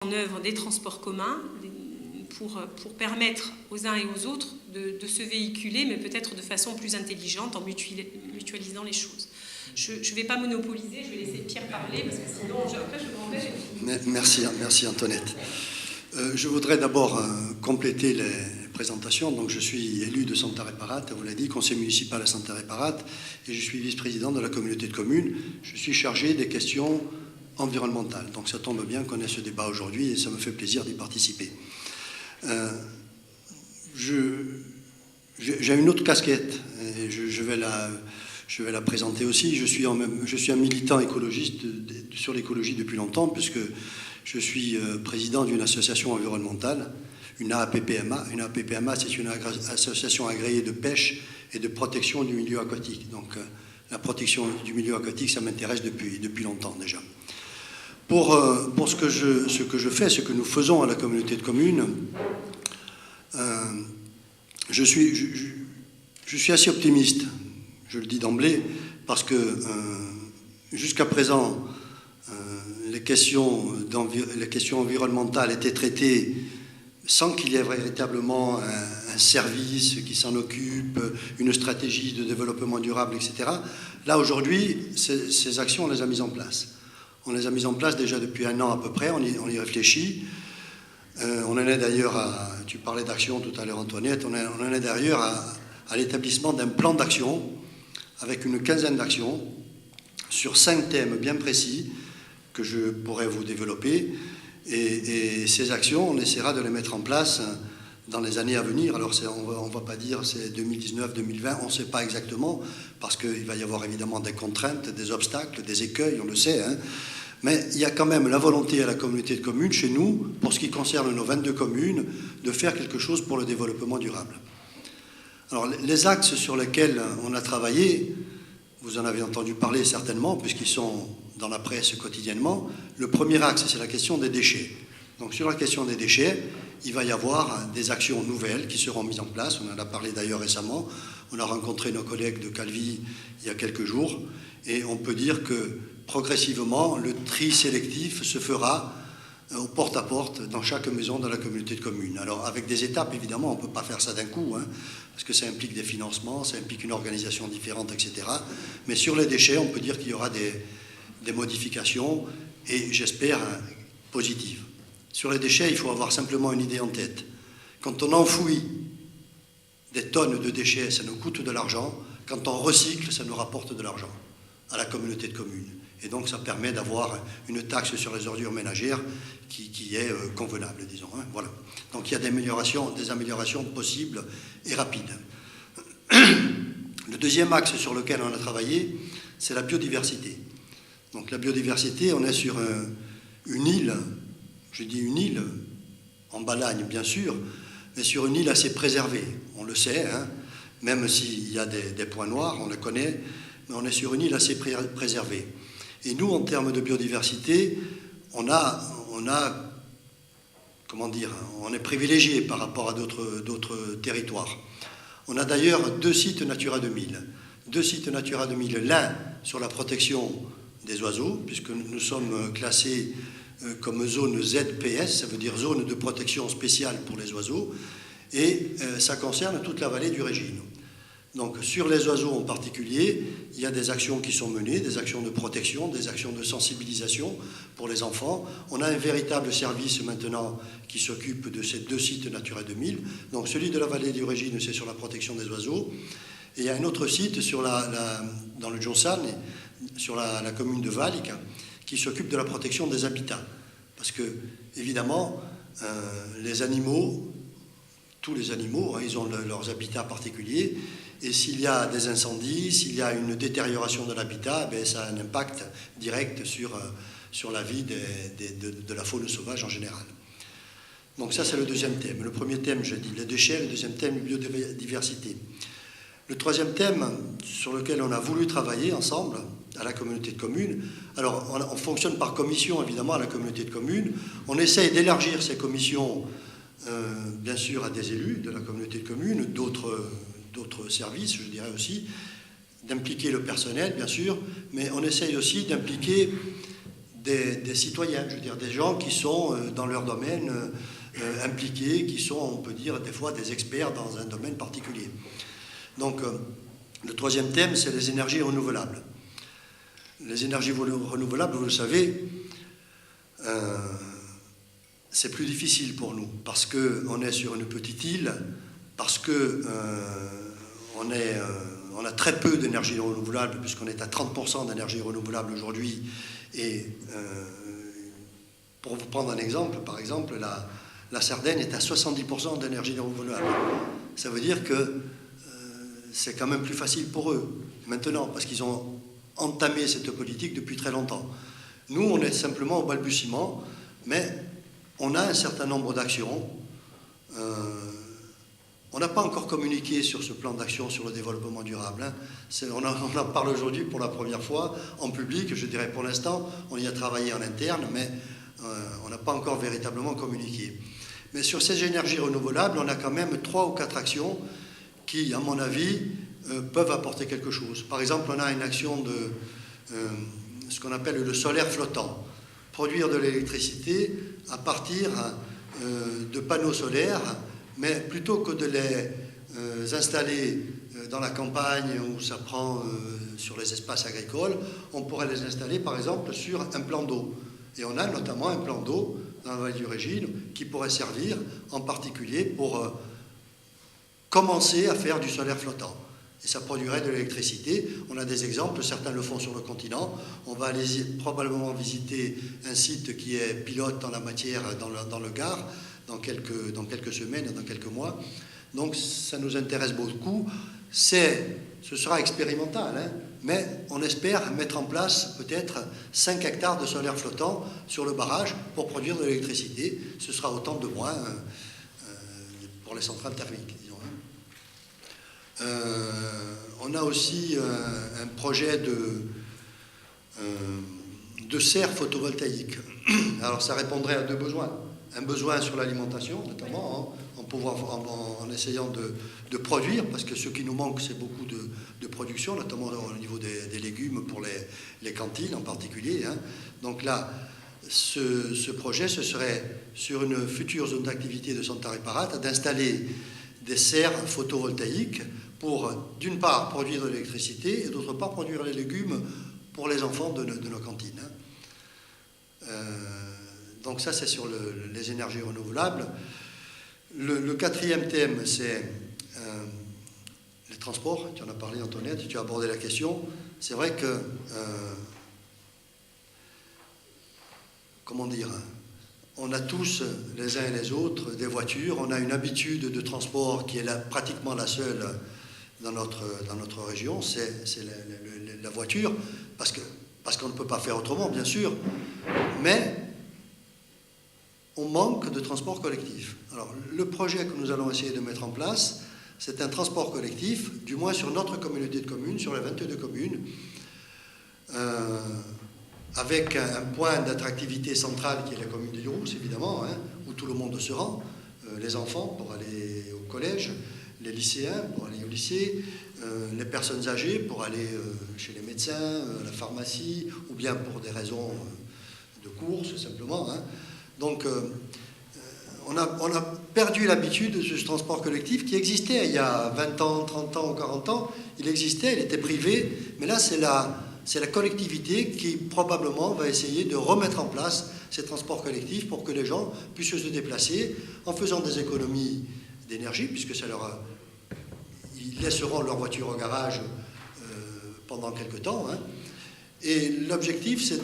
en œuvre des transports communs pour permettre aux uns et aux autres de se véhiculer, mais peut-être de façon plus intelligente en mutualisant les choses. Je ne vais pas monopoliser, je vais laisser Pierre parler, parce que sinon, après, je m'en vais. Merci Antoinette. Je voudrais d'abord compléter les présentations. Donc, je suis élu de Santa-Reparate, vous l'avez dit, conseil municipal à Santa-Reparate, et je suis vice-président de la communauté de communes. Je suis chargé des questions environnementales. Donc, ça tombe bien qu'on ait ce débat aujourd'hui et ça me fait plaisir d'y participer. J'ai une autre casquette, et je vais la présenter aussi. Je suis un militant écologiste sur l'écologie depuis longtemps, puisque je suis président d'une association environnementale, une AAPPMA. Une AAPPMA, c'est une association agréée de pêche et de protection du milieu aquatique. Donc, la protection du milieu aquatique, ça m'intéresse depuis longtemps déjà. Pour ce que je fais, ce que nous faisons à la communauté de communes, je suis assez optimiste, je le dis d'emblée, parce que jusqu'à présent, les questions environnementales étaient traitées sans qu'il y ait véritablement un service qui s'en occupe, une stratégie de développement durable, etc. Là, aujourd'hui, ces actions, on les a mises en place. On les a mises en place déjà depuis 1 an à peu près, on y réfléchit. On en est d'ailleurs tu parlais d'action tout à l'heure Antoinette, on en est d'ailleurs à l'établissement d'un plan d'action avec une quinzaine d'actions sur 5 thèmes bien précis que je pourrais vous développer. Et ces actions, on essaiera de les mettre en place dans les années à venir. Alors on ne va pas dire c'est 2019, 2020, on ne sait pas exactement, parce qu'il va y avoir évidemment des contraintes, des obstacles, des écueils, on le sait, hein. Mais il y a quand même la volonté à la communauté de communes, chez nous, pour ce qui concerne nos 22 communes, de faire quelque chose pour le développement durable. Alors, les axes sur lesquels on a travaillé, vous en avez entendu parler certainement, puisqu'ils sont dans la presse quotidiennement. Le premier axe, c'est la question des déchets. Donc, sur la question des déchets, il va y avoir des actions nouvelles qui seront mises en place. On en a parlé d'ailleurs récemment. On a rencontré nos collègues de Calvi il y a quelques jours. Et on peut dire que progressivement, le tri sélectif se fera au porte-à-porte dans chaque maison de la communauté de communes. Alors, avec des étapes, évidemment, on ne peut pas faire ça d'un coup, hein, parce que ça implique des financements, ça implique une organisation différente, etc. Mais sur les déchets, on peut dire qu'il y aura des modifications, et j'espère positives. Sur les déchets, il faut avoir simplement une idée en tête. Quand on enfouit des tonnes de déchets, ça nous coûte de l'argent. Quand on recycle, ça nous rapporte de l'argent à la communauté de communes. Et donc, ça permet d'avoir une taxe sur les ordures ménagères qui est convenable, disons. Hein, voilà. Donc, il y a des améliorations possibles et rapides. Le deuxième axe sur lequel on a travaillé, c'est la biodiversité. Donc, la biodiversité, on est sur une île, je dis une île, en Balagne, bien sûr, mais sur une île assez préservée. On le sait, hein, même s'il y a des points noirs, on le connaît, mais on est sur une île assez préservée. Et nous, en termes de biodiversité, on est privilégié par rapport à d'autres territoires. On a d'ailleurs 2 sites Natura 2000. 2 sites Natura 2000, l'un sur la protection des oiseaux, puisque nous sommes classés comme zone ZPS, ça veut dire zone de protection spéciale pour les oiseaux, et ça concerne toute la vallée du Régine. Donc, sur les oiseaux en particulier, il y a des actions qui sont menées, des actions de protection, des actions de sensibilisation pour les enfants. On a un véritable service maintenant qui s'occupe de ces 2 sites Natura 2000. Donc, celui de la vallée du Régine, c'est sur la protection des oiseaux. Et il y a un autre site dans le Djonsan, sur la commune de Valik, qui s'occupe de la protection des habitats. Parce que, évidemment, les animaux, tous les animaux, hein, ils ont leurs habitats particuliers. Et s'il y a des incendies, s'il y a une détérioration de l'habitat, ça a un impact direct sur la vie de la faune sauvage en général. Donc ça, c'est le deuxième thème. Le premier thème, je dis les déchets, le deuxième thème, la biodiversité. Le troisième thème sur lequel on a voulu travailler ensemble à la communauté de communes, alors on fonctionne par commission évidemment à la communauté de communes, on essaye d'élargir ces commissions bien sûr à des élus de la communauté de communes, d'autres services, je dirais aussi, d'impliquer le personnel, bien sûr, mais on essaye aussi d'impliquer des citoyens, je veux dire, des gens qui sont dans leur domaine impliqués, qui sont, on peut dire, des fois des experts dans un domaine particulier. Donc, le troisième thème, c'est les énergies renouvelables. Les énergies renouvelables, vous le savez, c'est plus difficile pour nous, parce qu'on est sur une petite île, parce qu'on a très peu d'énergie renouvelable, puisqu'on est à 30% d'énergie renouvelable aujourd'hui. Et pour vous prendre un exemple, par exemple, la Sardaigne est à 70% d'énergie renouvelable. Ça veut dire que c'est quand même plus facile pour eux, maintenant, parce qu'ils ont entamé cette politique depuis très longtemps. Nous, on est simplement au balbutiement, mais on a un certain nombre d'actions. On n'a pas encore communiqué sur ce plan d'action sur le développement durable. Hein. On en parle aujourd'hui pour la première fois en public. Je dirais pour l'instant, on y a travaillé en interne, mais on n'a pas encore véritablement communiqué. Mais sur ces énergies renouvelables, on a quand même 3 ou 4 actions qui, à mon avis, peuvent apporter quelque chose. Par exemple, on a une action de ce qu'on appelle le solaire flottant. Produire de l'électricité à partir de panneaux solaires, mais plutôt que de les installer dans la campagne où ça prend sur les espaces agricoles, on pourrait les installer par exemple sur un plan d'eau. Et on a notamment un plan d'eau dans la vallée du Régine qui pourrait servir en particulier pour commencer à faire du solaire flottant. Et ça produirait de l'électricité. On a des exemples, certains le font sur le continent. On va aller probablement visiter un site qui est pilote en la matière dans le Gard dans quelques semaines, dans quelques mois. Donc ça nous intéresse beaucoup. Ce sera expérimental, hein, mais on espère mettre en place peut-être 5 hectares de solaire flottant sur le barrage pour produire de l'électricité. Ce sera autant de moins pour les centrales thermiques, disons. On a aussi un projet de serre photovoltaïque. Alors ça répondrait à 2 besoins. Un besoin sur l'alimentation, notamment, en essayant de produire, parce que ce qui nous manque, c'est beaucoup de production, notamment au niveau des légumes pour les cantines en particulier. Hein. Donc là, ce projet, ce serait sur une future zone d'activité de Santa Reparata d'installer des serres photovoltaïques pour, d'une part, produire de l'électricité et d'autre part, produire les légumes pour les enfants de nos cantines. Hein. Donc ça, c'est sur les énergies renouvelables. Le 4e thème, c'est les transports. Tu en as parlé, Antoinette, tu as abordé la question. C'est vrai que, comment dire, on a tous, les uns et les autres, des voitures. On a une habitude de transport qui est pratiquement la seule dans notre région, c'est la voiture, parce qu'on ne peut pas faire autrement, bien sûr. Mais on manque de transport collectif. Alors, le projet que nous allons essayer de mettre en place, c'est un transport collectif, du moins sur notre communauté de communes, sur les 22 communes, avec un point d'attractivité central qui est la commune de Dirousse, évidemment, hein, où tout le monde se rend, les enfants pour aller au collège, les lycéens pour aller au lycée, les personnes âgées pour aller chez les médecins, à la pharmacie, ou bien pour des raisons de course, simplement. Hein. Donc, on a perdu l'habitude de ce transport collectif qui existait il y a 20 ans, 30 ans ou 40 ans. Il existait, il était privé, mais là, c'est la collectivité qui, probablement, va essayer de remettre en place ces transports collectifs pour que les gens puissent se déplacer en faisant des économies d'énergie, puisque ils laisseront leur voiture au garage pendant quelque temps. Hein. Et l'objectif, c'est